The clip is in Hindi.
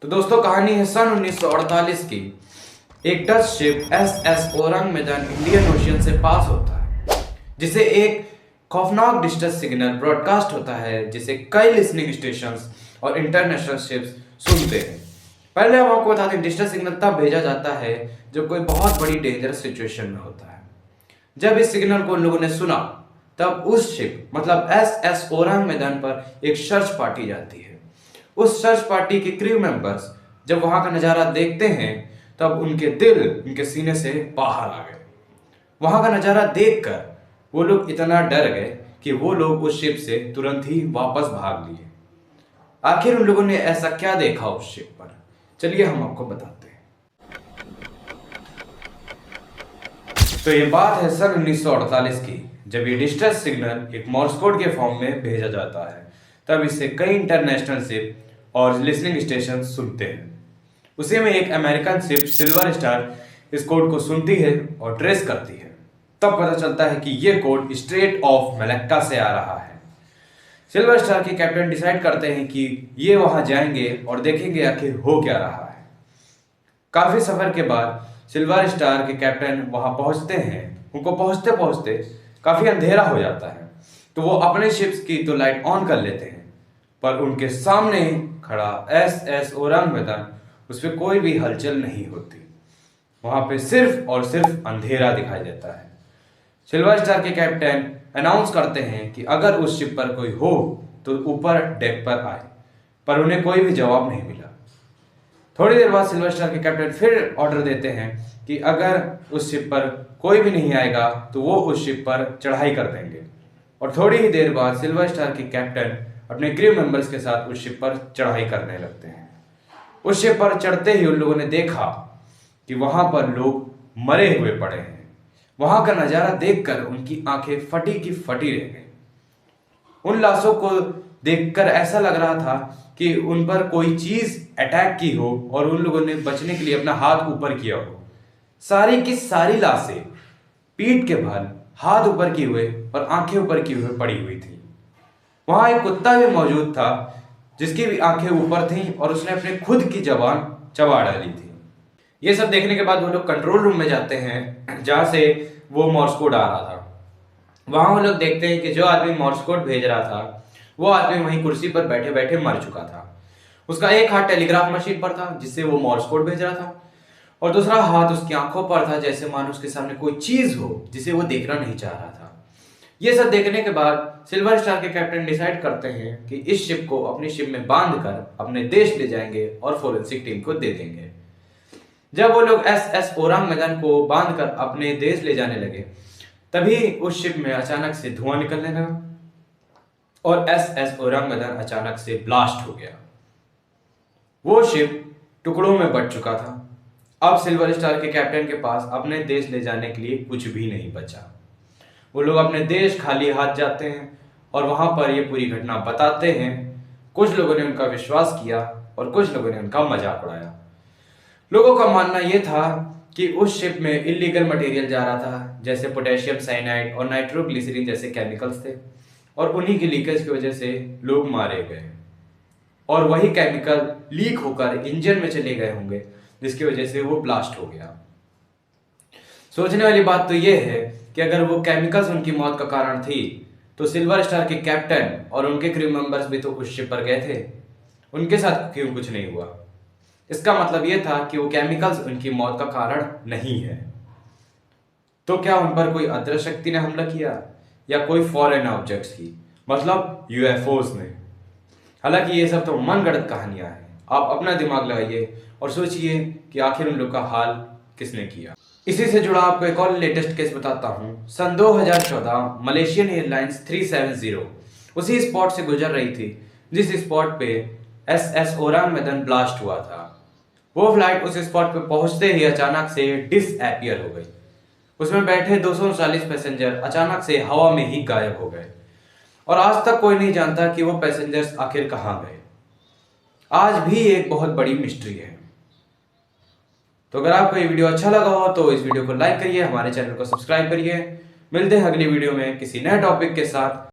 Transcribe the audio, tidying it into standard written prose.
तो दोस्तों कहानी है सन 1948 की। एक डच शिप एसएस ओरंग मैदान इंडियन ओशियन से पास होता है, जिसे एक खौफनाक डिस्ट्रेस सिग्नल ब्रॉडकास्ट होता है, जिसे कई लिसनिंग स्टेशंस और इंटरनेशनल शिप्स सुनते हैं। पहले हम आपको बता दें, डिस्ट्रेस सिग्नल तब भेजा जाता है जब कोई बहुत बड़ी डेंजरस सिचुएशन में होता है। जब इस सिग्नल को उन लोगों ने सुना, तब उस शिप मतलब एसएस ओरंग मैदान पर एक सर्च पार्टी जाती है। उस सर्च पार्टी के क्रू मेंबर्स जब वहां का नजारा देखते हैं, तब उनके दिल उनके सीने से बाहर आ गए। वहां का नजारा देखकर वो लोग इतना डर गए कि वो लोग उस शिप से तुरंत ही वापस भाग लिए। आखिर उन लोगों ने ऐसा क्या देखा उस शिप पर, चलिए हम आपको बताते हैं। तो ये बात है सन 1948 की, जब ये डिस्ट्रेस सिग्नल एक मॉर्स कोड के फॉर्म में भेजा जाता है। तब इसे कई इंटरनेशनल शिप और लिसनिंग स्टेशन सुनते हैं। उसी में एक अमेरिकन शिप सिल्वर स्टार इस कोड को सुनती है और ट्रेस करती है। तब पता चलता है कि ये कोड स्ट्रेट ऑफ मलक्का से आ रहा है। सिल्वर स्टार के कैप्टन डिसाइड करते हैं कि ये वहां जाएंगे और देखेंगे आखिर हो क्या रहा है। काफी सफर के बाद सिल्वर स्टार के कैप्टन वहां पहुंचते हैं। उनको पहुंचते पहुंचते काफी अंधेरा हो जाता है, तो वो अपने शिप्स की तो लाइट ऑन कर लेते हैं, पर उनके सामने खड़ा एसएस ओरंग मैदान, उस पर कोई भी हलचल नहीं होती। वहां पे सिर्फ और सिर्फ अंधेरा दिखाई देता है। सिल्वर स्टार के कैप्टन अनाउंस करते हैं कि अगर उस शिप पर कोई हो तो ऊपर डेक पर आए, पर उन्हें कोई भी जवाब नहीं मिला। थोड़ी देर बाद सिल्वर स्टार के कैप्टन फिर ऑर्डर देते हैं कि अगर उस शिप पर कोई भी नहीं आएगा तो वो उस शिप पर चढ़ाई कर देंगे। और थोड़ी ही देर बाद सिल्वर स्टार के कैप्टन अपने क्रू मेंबर्स के साथ उस शिप पर चढ़ाई करने लगते हैं। उस शिप पर चढ़ते ही उन लोगों ने देखा कि वहां पर लोग मरे हुए पड़े हैं। वहां का नजारा देखकर उनकी आंखें फटी की फटी रह गई। उन लाशों को देखकर ऐसा लग रहा था कि उन पर कोई चीज अटैक की हो और उन लोगों ने बचने के लिए अपना हाथ ऊपर किया हो। सारी की सारी लाशें पीठ के बल हाथ ऊपर किए हुए और आंखें ऊपर किए हुए पड़ी हुई थी। वहां एक कुत्ता भी मौजूद था, जिसकी भी आंखें ऊपर थीं और उसने अपने खुद की जबान चबा डाली थी। ये सब देखने के बाद वो लोग कंट्रोल रूम में जाते हैं, जहां से वो मॉर्स कोड आ रहा था। वहां वो लोग देखते हैं कि जो आदमी मॉर्स कोड भेज रहा था, वो आदमी वहीं कुर्सी पर बैठे बैठे मर चुका था। उसका एक हाथ टेलीग्राफ मशीन पर था, जिससे वो मॉर्स कोड भेज रहा था, और दूसरा हाथ उसकी आंखों पर था, जैसे मानो उसके सामने कोई चीज हो जिसे वो देखना नहीं चाह रहा था। ये सब देखने के बाद सिल्वर स्टार के कैप्टन डिसाइड करते हैं कि इस शिप को अपनी शिप में बांधकर अपने देश ले जाएंगे और फोरेंसिक टीम को दे देंगे। जब वो लोग एसएस ओरंग मैदान को बांधकर अपने देश ले जाने लगे, तभी उस शिप में अचानक से धुआं निकलने लगा और एसएस ओरंग मैदान अचानक से ब्लास्ट हो गया। वो शिप टुकड़ों में बट चुका था। अब सिल्वर स्टार के कैप्टन के पास अपने देश ले जाने के लिए कुछ भी नहीं बचा। वो लोग अपने देश खाली हाथ जाते हैं और वहां पर ये पूरी घटना बताते हैं। कुछ लोगों ने उनका विश्वास किया और कुछ लोगों ने उनका मजाक उड़ाया। लोगों का मानना यह था कि उस शिप में इलीगल मटेरियल जा रहा था, जैसे पोटेशियम साइनाइड और नाइट्रोग्लिसरीन जैसे केमिकल्स थे, और उन्हीं की लीकेज की वजह से लोग मारे गए और वही केमिकल लीक होकर इंजन में चले गए होंगे, जिसकी वजह से वो ब्लास्ट हो गया। सोचने वाली बात तो यह है कि अगर वो केमिकल्स उनकी मौत का कारण थी, तो सिल्वर स्टार के कैप्टन और उनके क्रू मेंबर्स भी तो उस शिप पर गए थे, उनके साथ क्यों कुछ नहीं हुआ? इसका मतलब यह था कि वो केमिकल्स उनकी मौत का कारण नहीं है। तो क्या उन पर कोई अदृश्य शक्ति ने हमला किया या कोई फॉरेन ऑब्जेक्ट्स की, मतलब यूएफओस ने? हालांकि ये सब तो मनगढ़ंत कहानियां हैं। आप अपना दिमाग लगाइए और सोचिए कि आखिर उन लोग का हाल किसने किया। इसी से जुड़ा आपको एक और लेटेस्ट केस बताता हूं। सन 2014 मलेशियन एयरलाइंस 370 उसी स्पॉट से गुजर रही थी जिस स्पॉट पे एसएस ओरंग मैदान ब्लास्ट हुआ था। वो फ्लाइट उस स्पॉट पे पहुंचते ही अचानक से डिसअपियर हो गई। उसमें बैठे 239 पैसेंजर अचानक से हवा में ही गायब हो गए और आज तक कोई नहीं जानता कि वो पैसेंजर्स आखिर कहां गए। आज भी एक बहुत बड़ी मिस्ट्री है। तो अगर आपको ये वीडियो अच्छा लगा हो तो इस वीडियो को लाइक करिए, हमारे चैनल को सब्सक्राइब करिए। मिलते हैं अगली वीडियो में किसी नए टॉपिक के साथ।